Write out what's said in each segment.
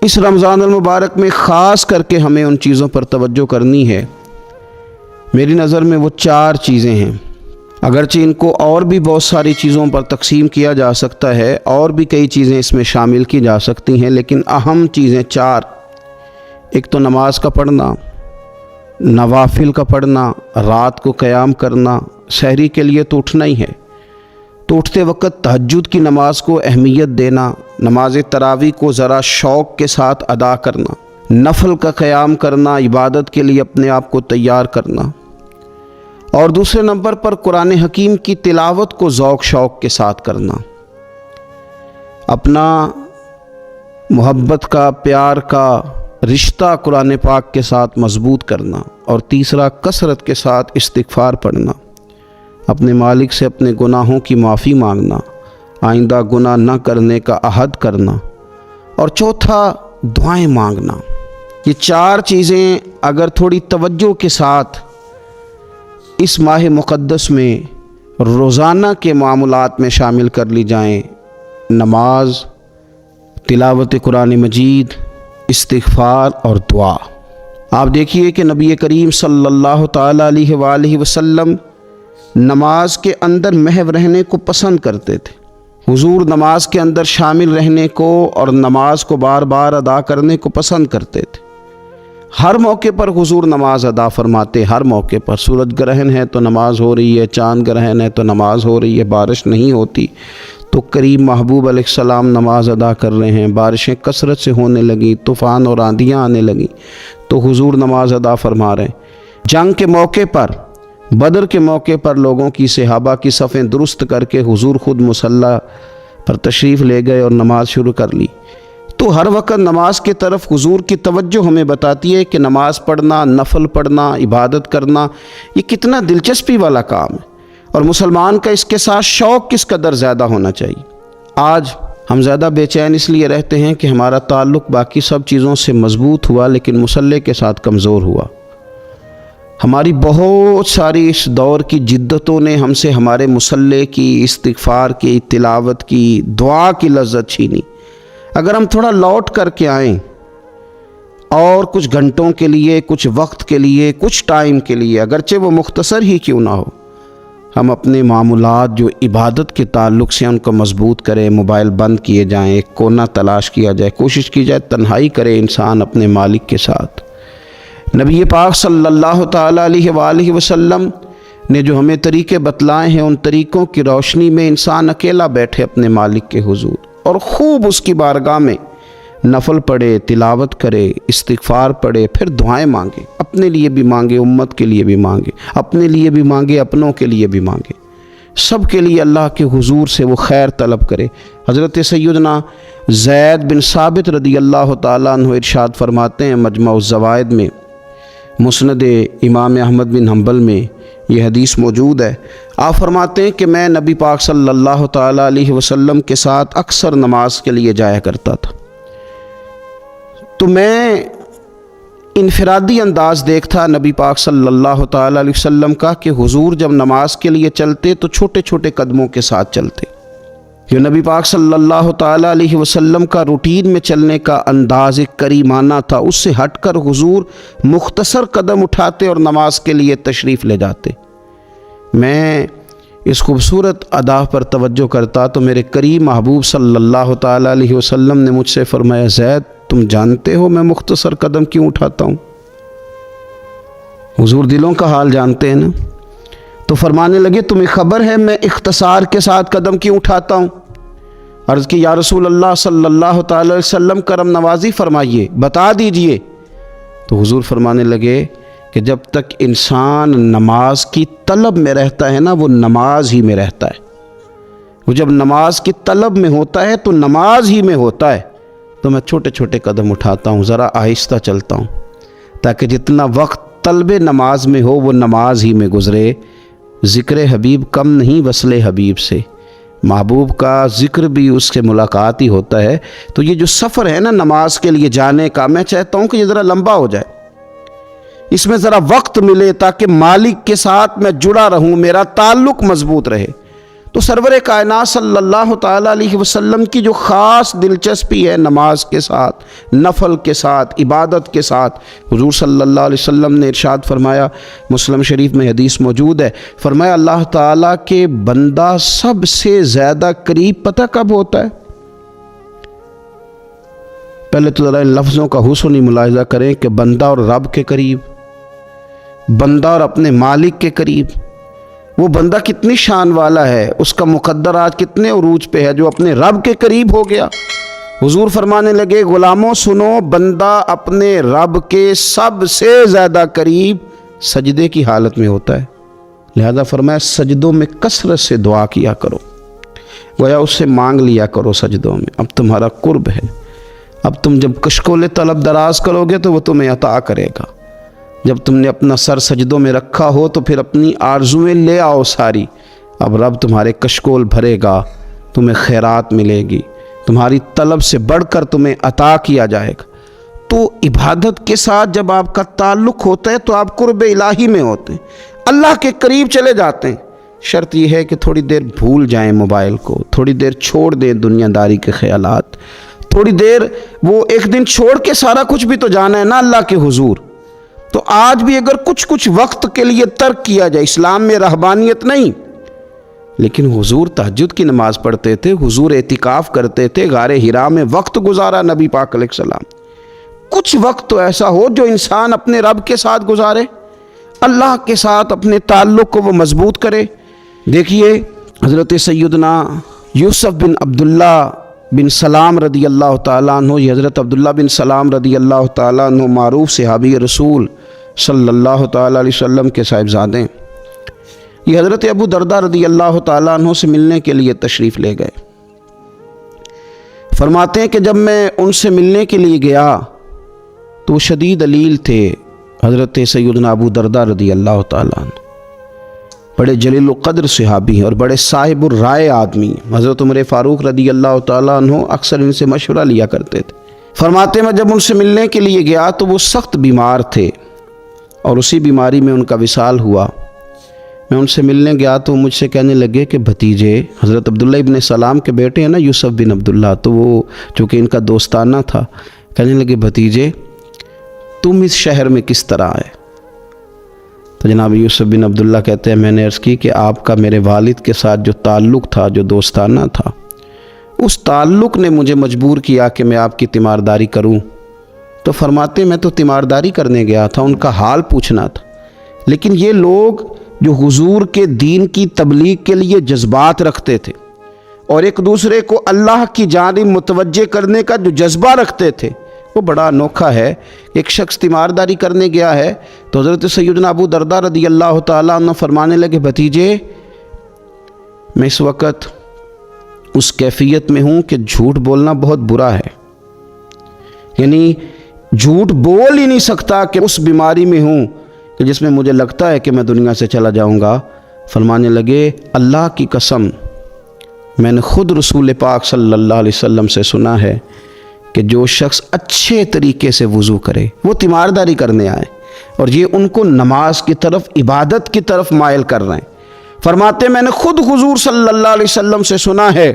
اس رمضان المبارک میں خاص کر کے ہمیں ان چیزوں پر توجہ کرنی ہے۔ میری نظر میں وہ 4 چیزیں ہیں، اگرچہ ان کو اور بھی بہت ساری چیزوں پر تقسیم کیا جا سکتا ہے، اور بھی کئی چیزیں اس میں شامل کی جا سکتی ہیں، لیکن اہم چیزیں 4۔ ایک تو نماز کا پڑھنا، نوافل کا پڑھنا، رات کو قیام کرنا، سحری کے لیے تو اٹھنا ہی ہے، تو اٹھتے وقت تہجد کی نماز کو اہمیت دینا، نماز تراویح کو ذرا شوق کے ساتھ ادا کرنا، نفل کا قیام کرنا، عبادت کے لیے اپنے آپ کو تیار کرنا، اور دوسرے نمبر پر قرآن حکیم کی تلاوت کو ذوق شوق کے ساتھ کرنا، اپنا محبت کا، پیار کا رشتہ قرآن پاک کے ساتھ مضبوط کرنا، اور تیسرا کثرت کے ساتھ استغفار پڑھنا، اپنے مالک سے اپنے گناہوں کی معافی مانگنا، آئندہ گناہ نہ کرنے کا عہد کرنا، اور چوتھا دعائیں مانگنا۔ یہ 4 چیزیں اگر تھوڑی توجہ کے ساتھ اس ماہ مقدس میں روزانہ کے معاملات میں شامل کر لی جائیں، نماز، تلاوت قرآن مجید، استغفار اور دعا۔ آپ دیکھیے کہ نبی کریم صلی اللہ تعالیٰ علیہ وآلہ وسلم نماز کے اندر محو رہنے کو پسند کرتے تھے۔ حضور نماز کے اندر شامل رہنے کو اور نماز کو بار بار ادا کرنے کو پسند کرتے تھے۔ ہر موقع پر حضور نماز ادا فرماتے، ہر موقع پر۔ سورج گرہن ہے تو نماز ہو رہی ہے، چاند گرہن ہے تو نماز ہو رہی ہے، بارش نہیں ہوتی تو کریم محبوب علیہ السلام نماز ادا کر رہے ہیں، بارشیں کثرت سے ہونے لگیں، طوفان اور آندھیاں آنے لگیں تو حضور نماز ادا فرما رہے ہیں۔ جنگ کے موقع پر، بدر کے موقع پر لوگوں کی، صحابہ کی صفیں درست کر کے حضور خود مصلی پر تشریف لے گئے اور نماز شروع کر لی۔ تو ہر وقت نماز کی طرف حضور کی توجہ ہمیں بتاتی ہے کہ نماز پڑھنا، نفل پڑھنا، عبادت کرنا یہ کتنا دلچسپی والا کام ہے، اور مسلمان کا اس کے ساتھ شوق کس قدر زیادہ ہونا چاہیے۔ آج ہم زیادہ بے چین اس لیے رہتے ہیں کہ ہمارا تعلق باقی سب چیزوں سے مضبوط ہوا لیکن مصلی کے ساتھ کمزور ہوا۔ ہماری بہت ساری اس دور کی جدتوں نے ہم سے ہمارے مصلی کی، استغفار کی، تلاوت کی، دعا کی لذت چھینی۔ اگر ہم تھوڑا لوٹ کر کے آئیں اور کچھ گھنٹوں کے لیے، کچھ وقت کے لیے، کچھ ٹائم کے لیے، اگرچہ وہ مختصر ہی کیوں نہ ہو، ہم اپنے معمولات جو عبادت کے تعلق سے ان کو مضبوط کریں، موبائل بند کیے جائیں، ایک کونا تلاش کیا جائے، کوشش کی جائے تنہائی کرے انسان اپنے مالک کے ساتھ۔ نبی پاک صلی اللہ تعالیٰ علیہ وآلہ وسلم نے جو ہمیں طریقے بتلائے ہیں، ان طریقوں کی روشنی میں انسان اکیلا بیٹھے اپنے مالک کے حضور اور خوب اس کی بارگاہ میں نفل پڑھے، تلاوت کرے، استغفار پڑھے، پھر دعائیں مانگے، اپنے لیے بھی مانگے، امت کے لیے بھی مانگے، اپنے لیے بھی مانگے، اپنوں کے لیے بھی مانگے، سب کے لیے اللہ کے حضور سے وہ خیر طلب کرے۔ حضرت سیدنا زید بن ثابت رضی اللہ تعالیٰ عنہ ارشاد فرماتے ہیں، مجمع الزوائد میں، مسند امام احمد بن حنبل میں یہ حدیث موجود ہے۔ آپ فرماتے ہیں کہ میں نبی پاک صلی اللہ تعالیٰ علیہ وسلم کے ساتھ اکثر نماز کے لیے جایا کرتا تھا، تو میں انفرادی انداز دیکھتا نبی پاک صلی اللہ تعالیٰ علیہ وسلم کا کہ حضور جب نماز کے لیے چلتے تو چھوٹے چھوٹے قدموں کے ساتھ چلتے۔ جو نبی پاک صلی اللہ تعالیٰ علیہ وسلم کا روٹین میں چلنے کا انداز ایک کریمانہ تھا، اس سے ہٹ کر حضور مختصر قدم اٹھاتے اور نماز کے لیے تشریف لے جاتے۔ میں اس خوبصورت ادا پر توجہ کرتا تو میرے کریم محبوب صلی اللہ تعالیٰ علیہ وسلم نے مجھ سے فرمایا، زید تم جانتے ہو میں مختصر قدم کیوں اٹھاتا ہوں؟ حضور دلوں کا حال جانتے ہیں نا، تو فرمانے لگے تمہیں خبر ہے میں اختصار کے ساتھ قدم کیوں اٹھاتا ہوں؟ عرض کی یا رسول اللہ صلی اللہ تعالی علیہ وسلم کرم نوازی فرمائیے، بتا دیجئے۔ تو حضور فرمانے لگے کہ جب تک انسان نماز کی طلب میں رہتا ہے نا، وہ نماز ہی میں رہتا ہے۔ وہ جب نماز کی طلب میں ہوتا ہے تو نماز ہی میں ہوتا ہے۔ تو میں چھوٹے چھوٹے قدم اٹھاتا ہوں، ذرا آہستہ چلتا ہوں، تاکہ جتنا وقت طلب نماز میں ہو وہ نماز ہی میں گزرے۔ ذکر حبیب کم نہیں وصل حبیب سے، محبوب کا ذکر بھی اس سے ملاقات ہی ہوتا ہے۔ تو یہ جو سفر ہے نا نماز کے لیے جانے کا، میں چاہتا ہوں کہ یہ ذرا لمبا ہو جائے، اس میں ذرا وقت ملے تاکہ مالک کے ساتھ میں جڑا رہوں، میرا تعلق مضبوط رہے۔ تو سرور کائنات صلی اللہ تعالیٰ علیہ وسلم کی جو خاص دلچسپی ہے نماز کے ساتھ، نفل کے ساتھ، عبادت کے ساتھ، حضور صلی اللہ علیہ وسلم نے ارشاد فرمایا، مسلم شریف میں حدیث موجود ہے، فرمایا اللہ تعالیٰ کے بندہ سب سے زیادہ قریب پتہ کب ہوتا ہے؟ پہلے تو ذرا ان لفظوں کا حسن ملاحظہ کریں کہ بندہ اور رب کے قریب، بندہ اور اپنے مالک کے قریب، وہ بندہ کتنی شان والا ہے، اس کا مقدر آج کتنے عروج پہ ہے جو اپنے رب کے قریب ہو گیا۔ حضور فرمانے لگے غلاموں سنو، بندہ اپنے رب کے سب سے زیادہ قریب سجدے کی حالت میں ہوتا ہے، لہذا فرمایا سجدوں میں کثرت سے دعا کیا کرو، گویا اس سے مانگ لیا کرو سجدوں میں، اب تمہارا قرب ہے، اب تم جب کشکول طلب دراز کرو گے تو وہ تمہیں عطا کرے گا۔ جب تم نے اپنا سر سجدوں میں رکھا ہو تو پھر اپنی آرزویں لے آؤ ساری، اب رب تمہارے کشکول بھرے گا، تمہیں خیرات ملے گی، تمہاری طلب سے بڑھ کر تمہیں عطا کیا جائے گا۔ تو عبادت کے ساتھ جب آپ کا تعلق ہوتا ہے تو آپ قرب الہی میں ہوتے ہیں، اللہ کے قریب چلے جاتے ہیں۔ شرط یہ ہے کہ تھوڑی دیر بھول جائیں موبائل کو، تھوڑی دیر چھوڑ دیں دنیا داری کے خیالات، تھوڑی دیر وہ ایک دن چھوڑ کے سارا کچھ بھی تو جانا ہے نا اللہ کے حضور۔ تو آج بھی اگر کچھ وقت کے لیے ترک کیا جائے، اسلام میں رہبانیت نہیں، لیکن حضور تہجد کی نماز پڑھتے تھے، حضور اعتکاف کرتے تھے، غار حرا میں وقت گزارا نبی پاک علیہ السلام۔ کچھ وقت تو ایسا ہو جو انسان اپنے رب کے ساتھ گزارے، اللہ کے ساتھ اپنے تعلق کو وہ مضبوط کرے۔ دیکھیے حضرت سیدنا یوسف بن عبداللہ بن سلام رضی اللہ تعالیٰ عنہ، یہ حضرت عبداللہ بن سلام رضی اللہ تعالیٰ عنہ معروف صحابی رسول صلی اللہ تعالیٰ علیہ وسلم کے صاحبزادے ہیں۔ یہ حضرت ابو درداء رضی اللہ تعالیٰ عنہ سے ملنے کے لیے تشریف لے گئے۔ فرماتے ہیں کہ جب میں ان سے ملنے کے لیے گیا تو وہ شدید علیل تھے، حضرت سیدنا ابو درداء رضی اللہ تعالیٰ عنہ بڑے جلیل القدر صحابی ہیں اور بڑے صاحب الرائے آدمی ہیں۔ حضرت عمر فاروق رضی اللہ تعالیٰ عنہ اکثر ان سے مشورہ لیا کرتے تھے۔ فرماتے ہیں میں جب ان سے ملنے کے لیے گیا تو وہ سخت بیمار تھے اور اسی بیماری میں ان کا وصال ہوا۔ میں ان سے ملنے گیا تو مجھ سے کہنے لگے کہ بھتیجے، حضرت عبداللہ ابن سلام کے بیٹے ہیں نا یوسف بن عبداللہ، تو وہ چونکہ ان کا دوستانہ تھا، کہنے لگے بھتیجے تم اس شہر میں کس طرح آئے؟ تو جناب یوسف بن عبداللہ کہتے ہیں میں نے عرض کی کہ آپ کا میرے والد کے ساتھ جو تعلق تھا، جو دوستانہ تھا، اس تعلق نے مجھے مجبور کیا کہ میں آپ کی تیمارداری کروں۔ تو فرماتے میں تو تیمارداری کرنے گیا تھا، ان کا حال پوچھنا تھا، لیکن یہ لوگ جو حضور کے دین کی تبلیغ کے لیے جذبات رکھتے تھے اور ایک دوسرے کو اللہ کی جانب متوجہ کرنے کا جو جذبہ رکھتے تھے، وہ بڑا انوکھا ہے۔ ایک شخص تیمارداری کرنے گیا ہے تو حضرت سیدنا ابو درداء رضی اللہ تعالیٰ عنہ فرمانے لگے بھتیجے میں اس وقت اس کیفیت میں ہوں کہ جھوٹ بولنا بہت برا ہے، یعنی جھوٹ بول ہی نہیں سکتا کہ اس بیماری میں ہوں کہ جس میں مجھے لگتا ہے کہ میں دنیا سے چلا جاؤں گا۔ فرمانے لگے اللہ کی قسم میں نے خود رسول پاک صلی اللہ علیہ وسلم سے سنا ہے کہ جو شخص اچھے طریقے سے وضو کرے، وہ تیمارداری کرنے آئے اور یہ ان کو نماز کی طرف، عبادت کی طرف مائل کر رہے ہیں۔ فرماتے میں نے خود حضور صلی اللہ علیہ وسلم سے سنا ہے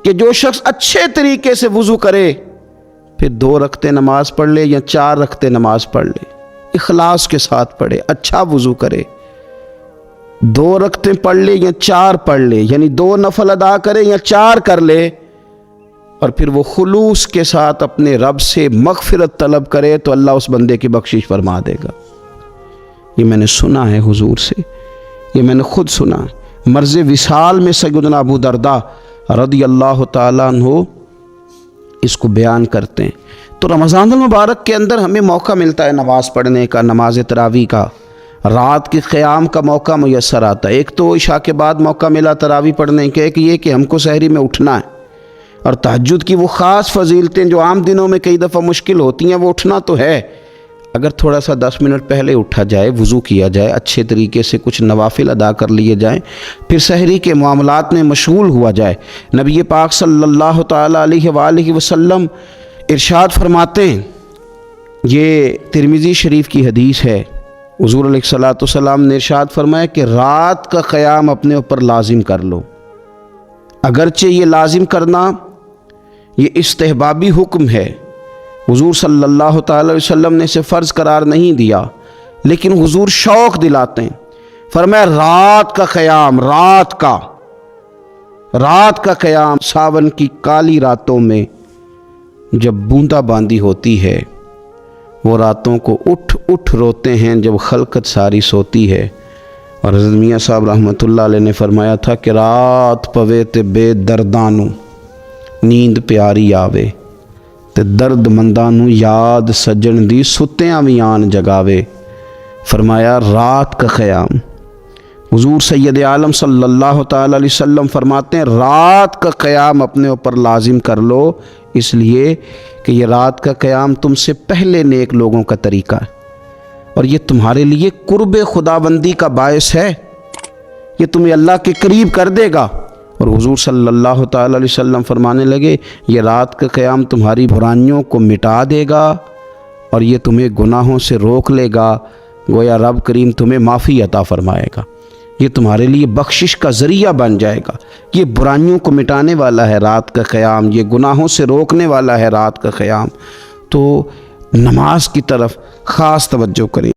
کہ جو شخص اچھے طریقے سے وضو کرے پھر 2 رکعتیں نماز پڑھ لے یا 4 رکعتیں نماز پڑھ لے، اخلاص کے ساتھ پڑھے، اچھا وضو کرے، 2 رکعتیں پڑھ لے یا 4 پڑھ لے، یعنی 2 نفل ادا کرے یا 4 کر لے، اور پھر وہ خلوص کے ساتھ اپنے رب سے مغفرت طلب کرے تو اللہ اس بندے کی بخشش فرما دے گا۔ یہ میں نے سنا ہے حضور سے، یہ میں نے خود سنا ہے۔ مرض وصال میں سیدنا ابو درداء رضی اللہ تعالیٰ عنہ اس کو بیان کرتے ہیں۔ تو رمضان المبارک کے اندر ہمیں موقع ملتا ہے نماز پڑھنے کا، نماز تراویح کا، رات کے قیام کا موقع میسر آتا ہے۔ ایک تو عشاء کے بعد موقع ملا تراویح پڑھنے کا، ایک یہ کہ ہم کو سحری میں اٹھنا ہے، اور تہجد کی وہ خاص فضیلتیں جو عام دنوں میں کئی دفعہ مشکل ہوتی ہیں، وہ اٹھنا تو ہے۔ اگر تھوڑا سا 10 منٹ پہلے اٹھا جائے، وضو کیا جائے، اچھے طریقے سے کچھ نوافل ادا کر لیے جائیں، پھر سحری کے معاملات میں مشغول ہوا جائے۔ نبی پاک صلی اللہ تعالیٰ علیہ وآلہ وسلم ارشاد فرماتے ہیں، یہ ترمذی شریف کی حدیث ہے، حضور علیہ الصلوۃ والسلام نے ارشاد فرمایا کہ رات کا قیام اپنے اوپر لازم کر لو۔ اگرچہ یہ لازم کرنا یہ استحبابی حکم ہے، حضور صلی اللہ تعالی علیہ وسلم نے اسے فرض قرار نہیں دیا، لیکن حضور شوق دلاتے ہیں۔ فرمایا رات کا قیام، رات کا قیام، ساون کی کالی راتوں میں جب بوندا باندی ہوتی ہے، وہ راتوں کو اٹھ اٹھ روتے ہیں جب خلقت ساری سوتی ہے۔ اور حضرت میاں صاحب رحمۃ اللہ علیہ نے فرمایا تھا کہ رات پوے تے بے دردانو نیند پیاری آوے، تے درد مندانو یاد سجن دی ستیاں وی آن جگاوے۔ فرمایا رات کا قیام، حضور سید عالم صلی اللہ تعالی علیہ وسلم فرماتے ہیں رات کا قیام اپنے اوپر لازم کر لو، اس لیے کہ یہ رات کا قیام تم سے پہلے نیک لوگوں کا طریقہ ہے، اور یہ تمہارے لیے قرب خداوندی کا باعث ہے، یہ تمہیں اللہ کے قریب کر دے گا۔ اور حضور صلی اللہ تعالی علیہ وسلم فرمانے لگے یہ رات کا قیام تمہاری برائیوں کو مٹا دے گا اور یہ تمہیں گناہوں سے روک لے گا، گویا رب کریم تمہیں معافی عطا فرمائے گا، یہ تمہارے لیے بخشش کا ذریعہ بن جائے گا۔ یہ برائیوں کو مٹانے والا ہے رات کا قیام، یہ گناہوں سے روکنے والا ہے رات کا قیام۔ تو نماز کی طرف خاص توجہ کریں۔